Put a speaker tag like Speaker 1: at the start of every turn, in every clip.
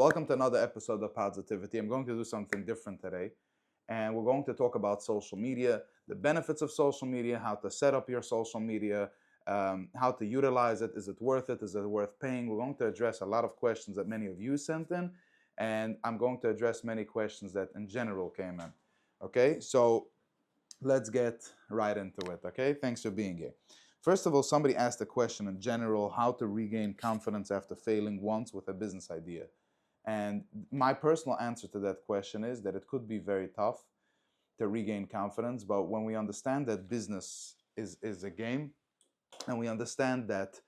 Speaker 1: Welcome to another episode of Positivity. I'm going to do something different today, and we're going to talk about social media, the benefits of social media, how to set up your social media, how to utilize it. Is it worth it? Is it worth paying? We're going to address a lot of questions that many of you sent in, and I'm going to address many questions that in general came in. Okay, so let's get right into it. Okay, thanks for being here. First of all, somebody asked a question in general: how to regain confidence after failing once with a business idea. And my personal answer to that question is that it could be very tough to regain confidence. But when we understand that business is a game, and we understand that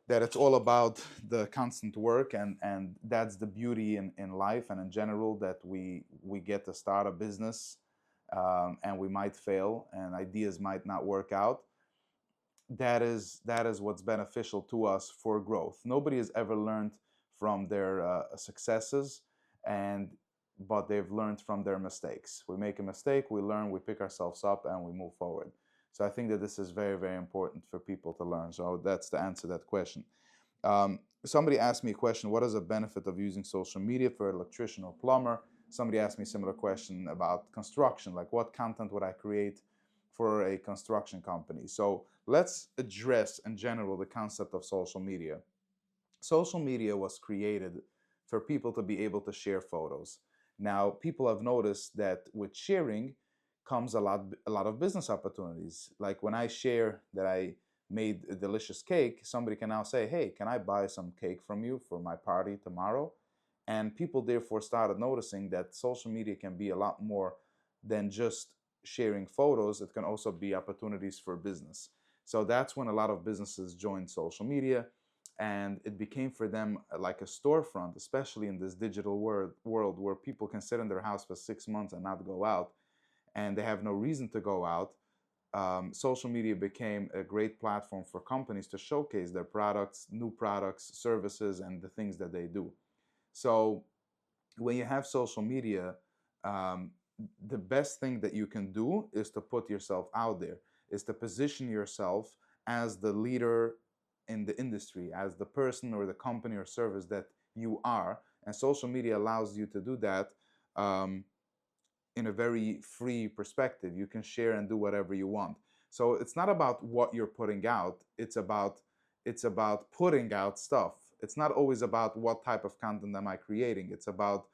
Speaker 1: it's all about the constant work, and that's the beauty in life and in general, that we get to start a business, and we might fail and ideas might not work out. That is what's beneficial to us for growth. Nobody has ever learned from their successes, and but they've learned from their mistakes. We make a mistake, we learn, we pick ourselves up, and we move forward. So I think that this is very, very important for people to learn. So that's the answer to that question. Somebody asked me a question: what is the benefit of using social media for an electrician or plumber? Somebody asked me a similar question about construction, like what content would I create for a construction company? So let's address in general the concept of social media. Social media was created for people to be able to share photos. Now, people have noticed that with sharing comes a lot of business opportunities. Like when I share that I made a delicious cake, somebody can now say, "Hey, can I buy some cake from you for my party tomorrow?" And people therefore started noticing that social media can be a lot more than just sharing photos. It can also be opportunities for business. So that's when a lot of businesses joined social media, and it became for them like a storefront, especially in this digital world where people can sit in their house for 6 months and not go out, and they have no reason to go out. Social media became a great platform for companies to showcase their products, new products, services, and the things that they do. So when you have social media, um, the best thing that you can do is to put yourself out there, is to position yourself as the leader in the industry, as the person or the company or service that you are. And social media allows you to do that um, in a very free perspective. You can share and do whatever you want. So it's not about what you're putting out. It's about putting out stuff. It's not always about what type of content am I creating. It's about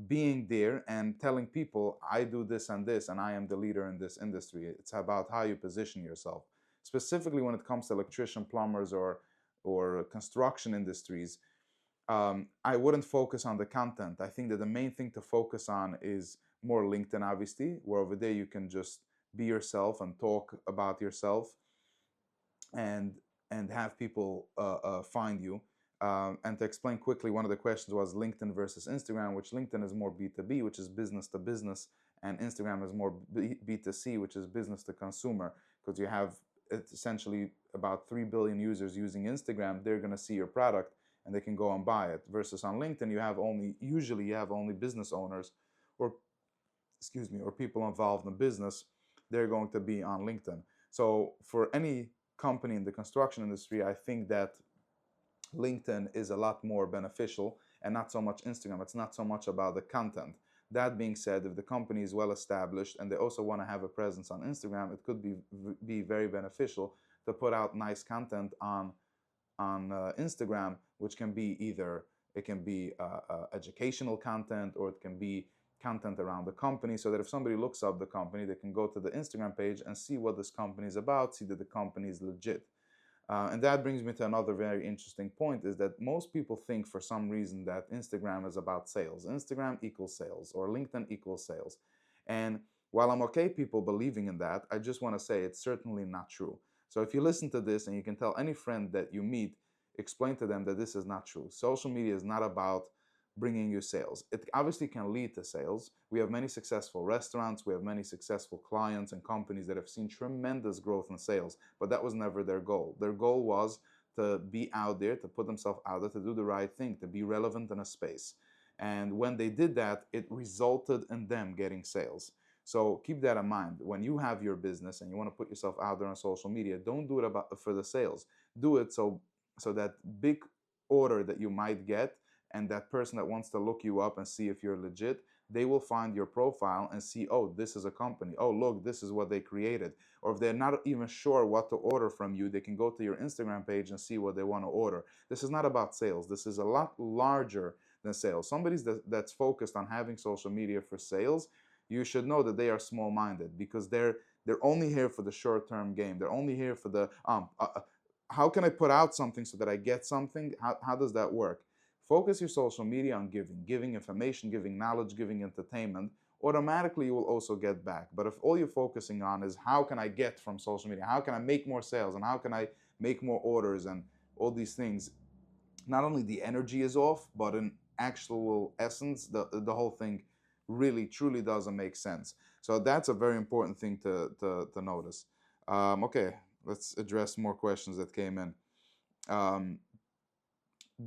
Speaker 1: being there and telling people, I do this and this, and I am the leader in this industry. It's about how you position yourself. Specifically when it comes to electrician, plumbers, or construction industries, I wouldn't focus on the content. I think that the main thing to focus on is more LinkedIn, obviously, where over there you can just be yourself and talk about yourself, and have people find you. And to explain quickly, one of the questions was LinkedIn versus Instagram, which LinkedIn is more B2B, which is business to business, and Instagram is more B2C, which is business to consumer, because you have essentially about 3 billion users using Instagram. They're going to see your product and they can go and buy it. Versus on LinkedIn, you have only business owners, or excuse me, or people involved in business. They're going to be on LinkedIn. So for any company in the construction industry, I think that LinkedIn is a lot more beneficial, and not so much Instagram. It's not so much about the content. That being said, if the company is well established and they also want to have a presence on Instagram, it could be very beneficial to put out nice content on Instagram, which can be either, it can be educational content, or it can be content around the company, so that if somebody looks up the company, they can go to the Instagram page and see what this company is about, see that the company is legit. And that brings me to another very interesting point, is that most people think for some reason that Instagram is about sales. Instagram equals sales, or LinkedIn equals sales. And while I'm okay people believing in that, I just want to say it's certainly not true. So if you listen to this and you can tell any friend that you meet, explain to them that this is not true. Social media is not about bringing you sales. It obviously can lead to sales. We have many successful restaurants, we have many successful clients and companies that have seen tremendous growth in sales, but that was never their goal. Their goal was to be out there, to put themselves out there, to do the right thing, to be relevant in a space. And when they did that, it resulted in them getting sales. So keep that in mind. When you have your business and you want to put yourself out there on social media, don't do it for the sales. Do it so that big order that you might get and that person that wants to look you up and see if you're legit, they will find your profile and see, oh, this is a company. Oh, look, this is what they created. Or if they're not even sure what to order from you, they can go to your Instagram page and see what they want to order. This is not about sales. This is a lot larger than sales. That's focused on having social media for sales, you should know that they are small-minded, because they're only here for the short-term game. They're only here for the how can I put out something so that I get something? How does that work? Focus your social media on giving information, giving knowledge, giving entertainment. Automatically, you will also get back. But if all you're focusing on is how can I get from social media, how can I make more sales, and how can I make more orders, and all these things, not only the energy is off, but in actual essence, the whole thing really truly doesn't make sense. So that's a very important thing to notice. Okay, let's address more questions that came in. Um,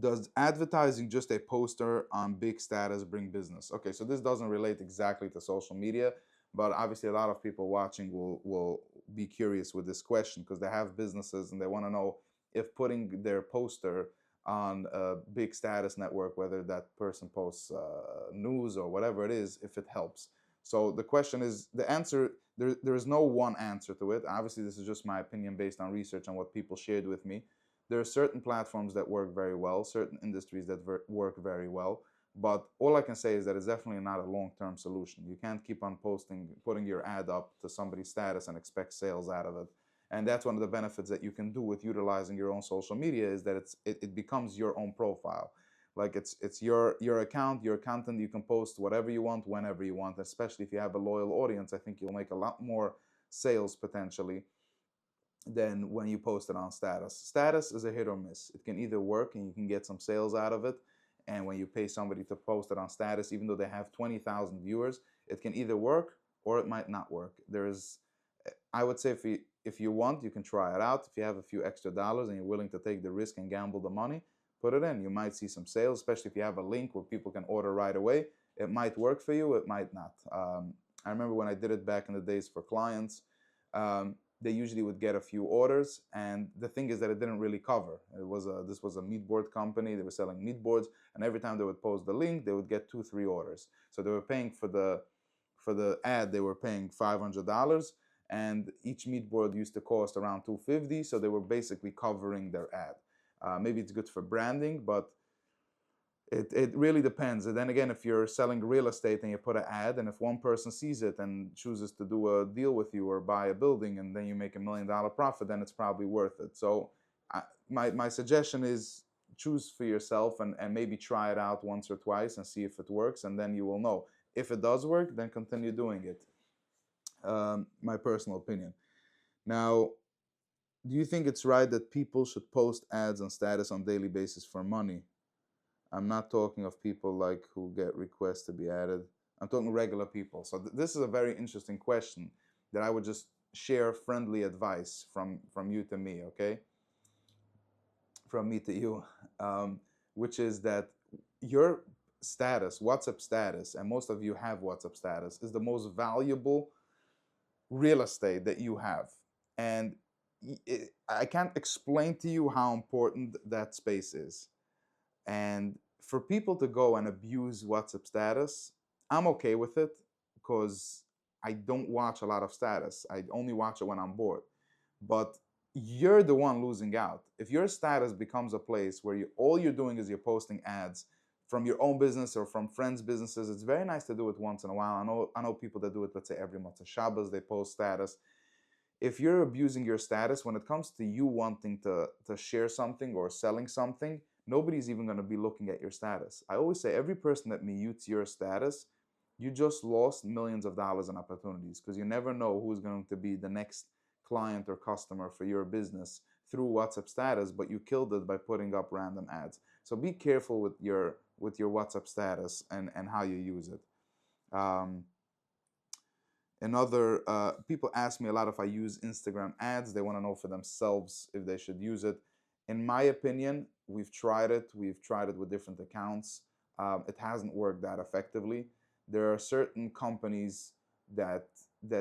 Speaker 1: does advertising just a poster on big status bring business? Okay, so this doesn't relate exactly to social media, but obviously a lot of people watching will be curious with this question, because they have businesses and they want to know if putting their poster on a big status network, whether that person posts news or whatever it is, if it helps. So the question is, the answer, there is no one answer to it. Obviously, this is just my opinion based on research and what people shared with me. There are certain platforms that work very well, certain industries that work very well, but all I can say is that it's definitely not a long-term solution. You can't keep on putting your ad up to somebody's status and expect sales out of it. And that's one of the benefits that you can do with utilizing your own social media, is that it becomes your own profile. Like it's your account, your content. You can post whatever you want, whenever you want. Especially if you have a loyal audience, I think you'll make a lot more sales potentially than when you post it on status. Status is a hit or miss. It can either work and you can get some sales out of it, and when you pay somebody to post it on status, even though they have 20,000 viewers, it can either work or it might not work. I would say, if you want, you can try it out. If you have a few extra dollars and you're willing to take the risk and gamble the money, put it in. You might see some sales, especially if you have a link where people can order right away. It might work for you, it might not. I remember when I did it back in the days for clients, they usually would get a few orders, and the thing is that it didn't really cover. This was a meat board company. They were selling meat boards, and every time they would post the link, they would get 2-3 orders. So they were paying for the ad, they were paying $500, and each meat board used to cost around $250. So they were basically covering their ad. Maybe it's good for branding, but it really depends. And then again, if you're selling real estate and you put an ad, and if one person sees it and chooses to do a deal with you or buy a building, and then you make $1 million profit, then it's probably worth it. So my suggestion is, choose for yourself, and maybe try it out once or twice and see if it works, and then you will know. If it does work, then continue doing it. My personal opinion. Now, do you think it's right that people should post ads on status on daily basis for money? I'm not talking of people like who get requests to be added. I'm talking regular people. So this is a very interesting question that I would just share friendly advice from you to me, okay? From me to you, which is that your status, WhatsApp status, and most of you have WhatsApp status, is the most valuable real estate that you have. And I can't explain to you how important that space is. And for people to go and abuse WhatsApp status, I'm okay with it, because I don't watch a lot of status. I only watch it when I'm bored. But you're the one losing out. If your status becomes a place where all you're doing is you're posting ads from your own business or from friends' businesses, it's very nice to do it once in a while. I know people that do it, let's say every month of Shabbos, they post status. If you're abusing your status, when it comes to you wanting to share something or selling something, nobody's even going to be looking at your status. I always say, every person that mutes your status, you just lost millions of dollars in opportunities, because you never know who's going to be the next client or customer for your business through WhatsApp status, but you killed it by putting up random ads. So be careful with your WhatsApp status and how you use it. Another people ask me a lot if I use Instagram ads. They want to know for themselves if they should use it. In my opinion, we've tried it with different accounts. It hasn't worked that effectively. There are certain companies that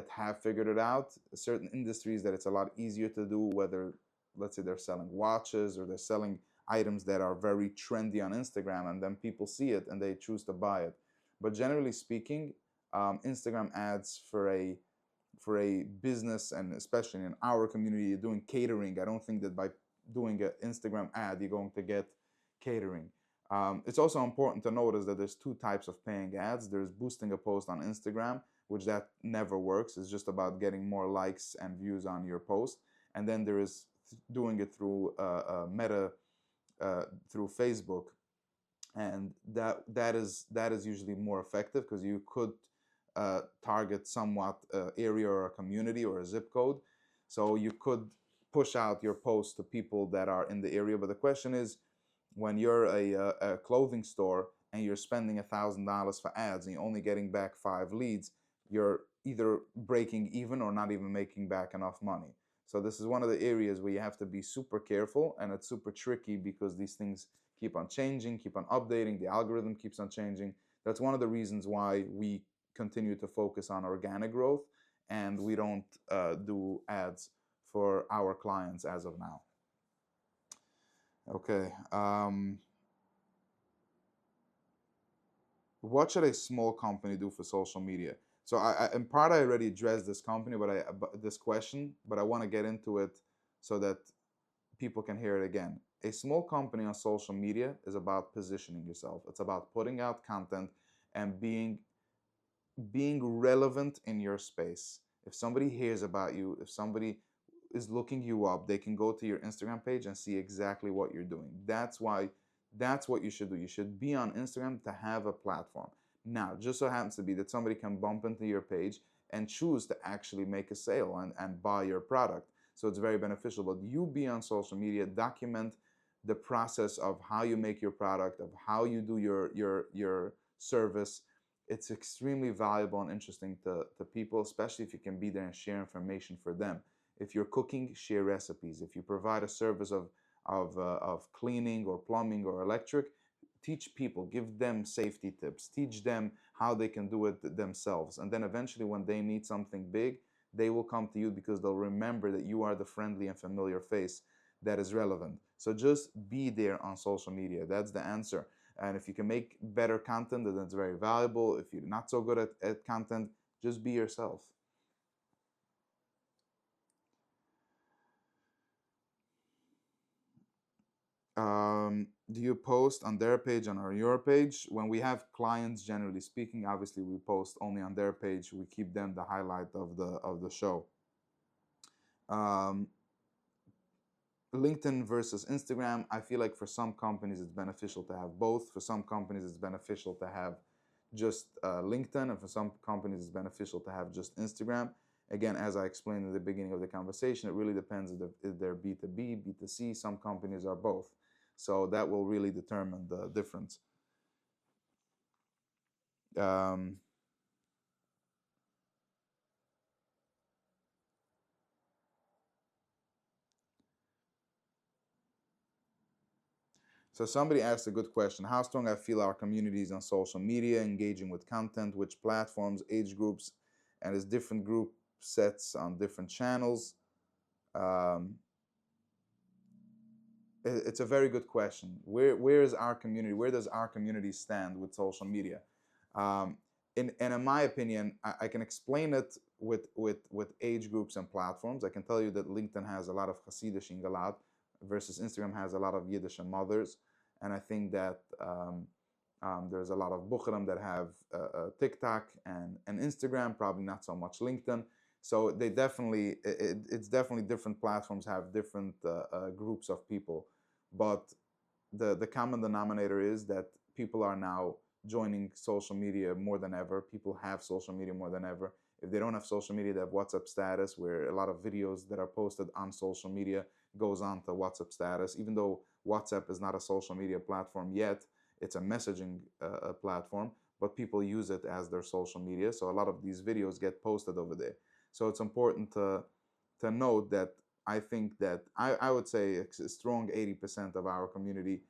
Speaker 1: have figured it out, certain industries that it's a lot easier to do, whether, let's say, they're selling watches or they're selling items that are very trendy on Instagram, and then people see it and they choose to buy it. But generally speaking, Instagram ads for a business, and especially in our community, you're doing catering. I don't think that by doing an Instagram ad you're going to get catering. It's also important to notice that there's two types of paying ads. There's boosting a post on Instagram, which that never works. It's just about getting more likes and views on your post. And then there is doing it through Meta, through Facebook, and that is usually more effective because you could target somewhat area or a community or a zip code, so you could push out your post to people that are in the area. But the question is, when you're a clothing store and you're spending $1,000 for ads and you're only getting back 5 leads, you're either breaking even or not even making back enough money. So this is one of the areas where you have to be super careful, and it's super tricky because these things keep on changing, keep on updating. The algorithm keeps on changing. That's one of the reasons why we continue to focus on organic growth, and we don't do ads for our clients as of now. Okay. What should a small company do for social media? So in part I already addressed this company, this question, but I want to get into it so that people can hear it again. A small company on social media is about positioning yourself. It's about putting out content and being relevant in your space. If somebody hears about you, if somebody is looking you up, they can go to your Instagram page and see exactly what you're doing. That's what you should do. You should be on Instagram to have a platform. Now, just so happens to be that somebody can bump into your page and choose to actually make a sale and buy your product. So it's very beneficial. But you be on social media, document the process of how you make your product, of how you do your service. It's extremely valuable and interesting to people, especially if you can be there and share information for them. If you're cooking, share recipes. If you provide a service of cleaning or plumbing or electric, teach people, give them safety tips, teach them how they can do it themselves. And then eventually, when they need something big, they will come to you because they'll remember that you are the friendly and familiar face that is relevant. So just be there on social media. That's the answer. And if you can make better content, then it's very valuable. If you're not so good at content, just be yourself. Do you post on their page and on your page? When we have clients, generally speaking, obviously we post only on their page. We keep them the highlight of the show. Um, LinkedIn versus Instagram. I feel like for some companies it's beneficial to have both. For some companies it's beneficial to have just LinkedIn, and for some companies it's beneficial to have just Instagram. Again, as I explained in the beginning of the conversation, it really depends if they're B2B, B2C. Some companies are both. So that will really determine the difference. Um, so somebody asked a good question. How strong I feel our communities on social media, engaging with content, which platforms, age groups, and is different group sets on different channels. Um, it's a very good question. Where is our community? Where does our community stand with social media? Um, and in my opinion, I can explain it with age groups and platforms. I can tell you that LinkedIn has a lot of Hasidic Ingalad versus Instagram has a lot of Yiddish and mothers. And I think that there's a lot of Bukhram that have TikTok and Instagram, probably not so much LinkedIn. So they definitely, it's definitely different platforms have different groups of people. But the common denominator is that people are now joining social media more than ever. People have social media more than ever. If they don't have social media, they have WhatsApp status, where a lot of videos that are posted on social media goes on to WhatsApp status. Even though WhatsApp is not a social media platform yet, it's a messaging platform, but people use it as their social media. So a lot of these videos get posted over there. So it's important to note that I think that I would say a strong 80% of our community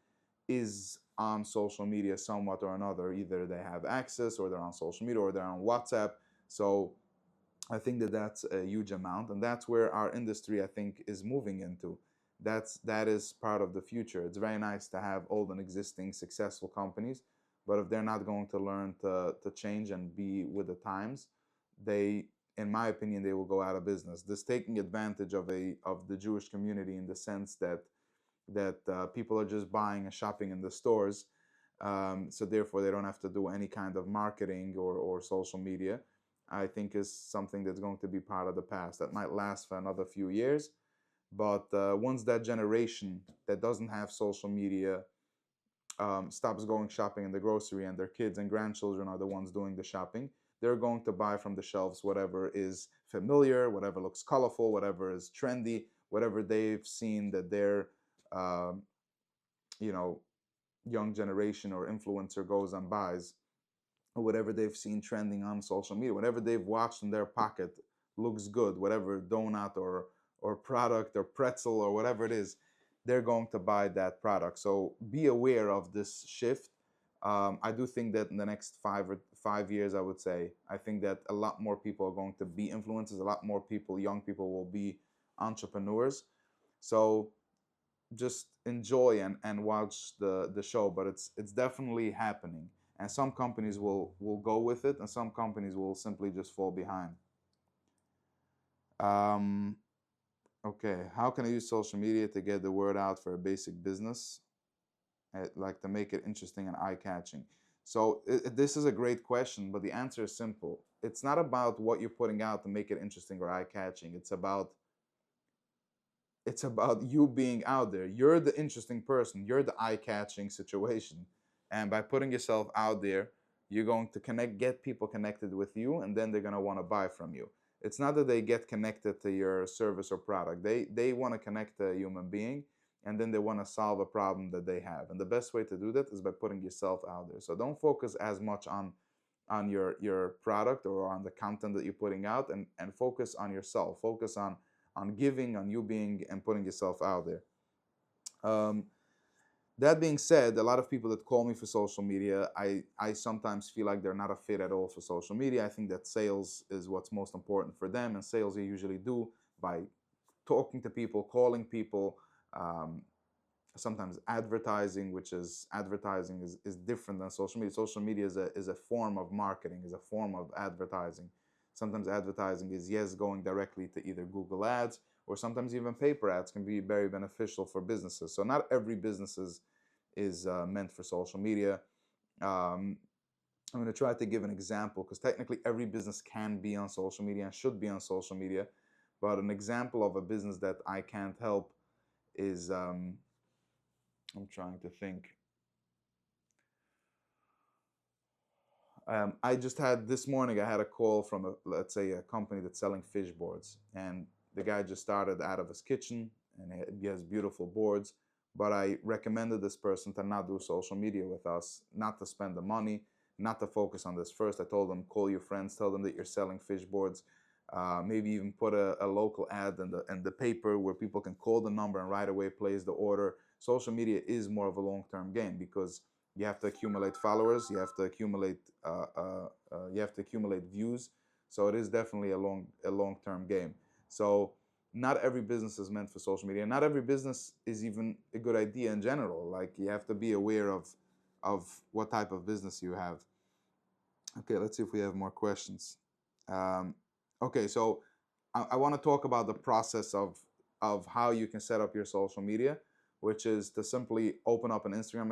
Speaker 1: is on social media somewhat or another. Either they have access, or they're on social media, or they're on WhatsApp. So I think that that's a huge amount, and that's where our industry, I think, is moving into. That is part of the future. It's very nice to have old and existing successful companies, but if they're not going to learn to change and be with the times, they, in my opinion, they will go out of business. This taking advantage of the Jewish community in the sense that people are just buying and shopping in the stores, so therefore they don't have to do any kind of marketing or social media, I think is something that's going to be part of the past. That might last for another few years, but once that generation that doesn't have social media stops going shopping in the grocery, and their kids and grandchildren are the ones doing the shopping, they're going to buy from the shelves whatever is familiar, whatever looks colorful, whatever is trendy, whatever they've seen that their um, you know young generation or influencer goes and buys, or whatever they've seen trending on social media, whatever they've watched in their pocket looks good, whatever donut or product or pretzel or whatever it is, they're going to buy that product. So be aware of this shift. I do think that in the next 5 years, I would say, I think that a lot more people are going to be influencers. A lot more people, young people, will be entrepreneurs. So just enjoy and watch the show, but it's definitely happening, and some companies will go with it, and some companies will simply just fall behind. um okay, how can I use social media to get the word out for a basic business, like to make it interesting and eye-catching? So this is a great question, but the answer is simple. It's not about what you're putting out to make it interesting or eye-catching. It's about you being out there. You're the interesting person. You're the eye-catching situation. And by putting yourself out there, you're going to get people connected with you, and then they're going to want to buy from you. It's not that they get connected to your service or product. They want to connect to a human being, and then they want to solve a problem that they have. And the best way to do that is by putting yourself out there. So don't focus as much on your product or on the content that you're putting out, and focus on yourself. Focus on giving, on you being and putting yourself out there. Um, that being said, a lot of people that call me for social media, I sometimes feel like they're not a fit at all for social media. I think that sales is what's most important for them, and sales they usually do by talking to people, calling people, um, sometimes advertising, which is advertising is different than social media. Social media is a form of marketing, is a form of advertising. Sometimes advertising is, yes, going directly to either Google ads, or sometimes even paper ads can be very beneficial for businesses. So not every business is meant for social media. um, I'm going to try to give an example, because technically every business can be on social media and should be on social media, but an example of a business that I can't help is, I'm trying to think. I just had this morning. I had a call from let's say a company that's selling fish boards, and the guy just started out of his kitchen, and he has beautiful boards. But I recommended this person to not do social media with us, not to spend the money, not to focus on this first. I told them, call your friends, tell them that you're selling fish boards. Maybe even put a local ad in the paper where people can call the number and right away place the order. Social media is more of a long-term game, because you have to accumulate followers, you have to accumulate views. So it is definitely a long-term game. So not every business is meant for social media. Not every business is even a good idea in general. Like, you have to be aware of what type of business you have. Okay, let's see if we have more questions. Um, okay, so I want to talk about the process of how you can set up your social media, which is to simply open up an Instagram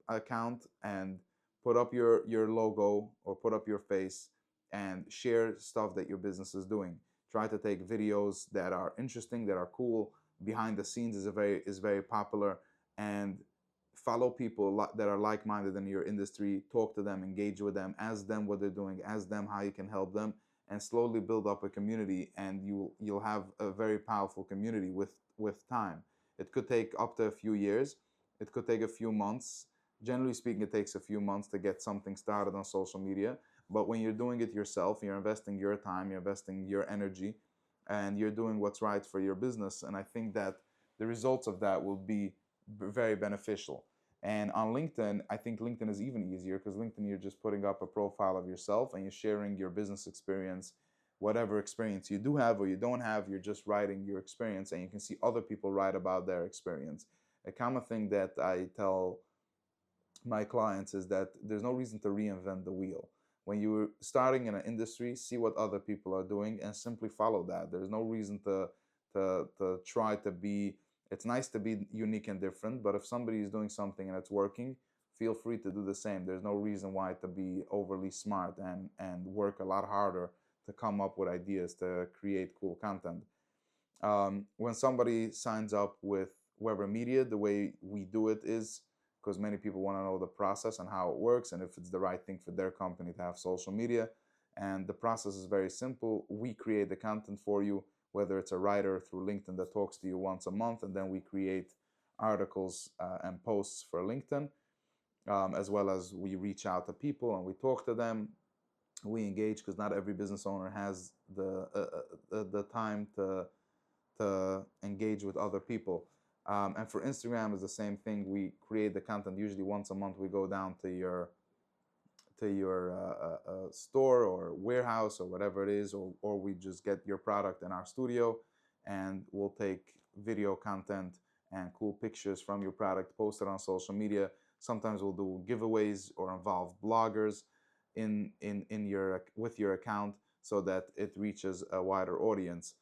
Speaker 1: account and put up your logo or put up your face and share stuff that your business is doing. Try to take videos that are interesting, that are cool. Behind the scenes is very popular, and follow people that are like-minded in your industry. Talk to them, engage with them, ask them what they're doing, ask them how you can help them, and slowly build up a community, and you'll have a very powerful community with time. It could take up to a few years, it could take a few months. Generally speaking, it takes a few months to get something started on social media, but when you're doing it yourself, you're investing your time, you're investing your energy, and you're doing what's right for your business, and I think that the results of that will be very beneficial. And on LinkedIn, I think LinkedIn is even easier, because LinkedIn, you're just putting up a profile of yourself and you're sharing your business experience whatever experience you do have or you don't have, you're just writing your experience, and you can see other people write about their experience. A common thing that I tell my clients is that there's no reason to reinvent the wheel. When you're starting in an industry, see what other people are doing and simply follow that. There's no reason to try to be. It's nice to be unique and different, but if somebody is doing something and it's working, feel free to do the same. There's no reason why to be overly smart and work a lot harder to come up with ideas to create cool content. When somebody signs up with Weber Media, the way we do it is because many people want to know the process and how it works and if it's the right thing for their company to have social media. And the process is very simple. We create the content for you, whether it's a writer through LinkedIn that talks to you once a month, and then we create articles and posts for LinkedIn, as well as we reach out to people and we talk to them. We engage because not every business owner has the time to engage with other people. And for Instagram, is the same thing. We create the content usually once a month. We go down to your store or warehouse or whatever it is, or we just get your product in our studio, and we'll take video content and cool pictures from your product, post it on social media. Sometimes we'll do giveaways or involve bloggers in your with your account so that it reaches a wider audience.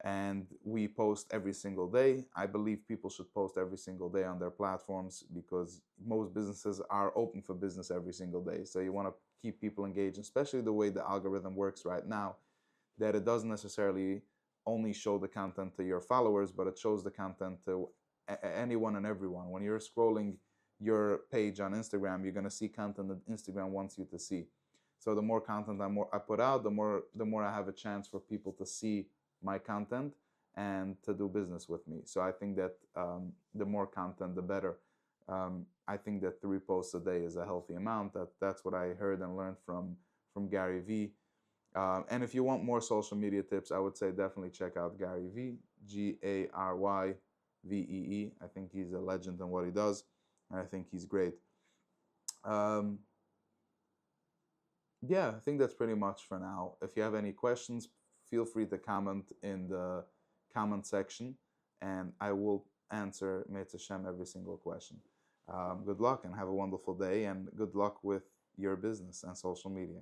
Speaker 1: And we post every single day. I believe people should post every single day on their platforms because most businesses are open for business every single day. So you want to keep people engaged, especially the way the algorithm works right now, that it doesn't necessarily only show the content to your followers, but it shows the content to anyone and everyone. When you're scrolling your page on Instagram, you're going to see content that Instagram wants you to see. So the more content I put out, the more I have a chance for people to see my content and to do business with me. So I think that the more content, the better. I think that 3 posts a day is a healthy amount. That's what I heard and learned from Gary Vee. And if you want more social media tips, I would say definitely check out Gary Vee, GaryVee. I think he's a legend in what he does, and I think he's great. Um, yeah, I think that's pretty much for now. If you have any questions, feel free to comment in the comment section, and I will answer Meta Shem every single question. Good luck and have a wonderful day, and good luck with your business and social media.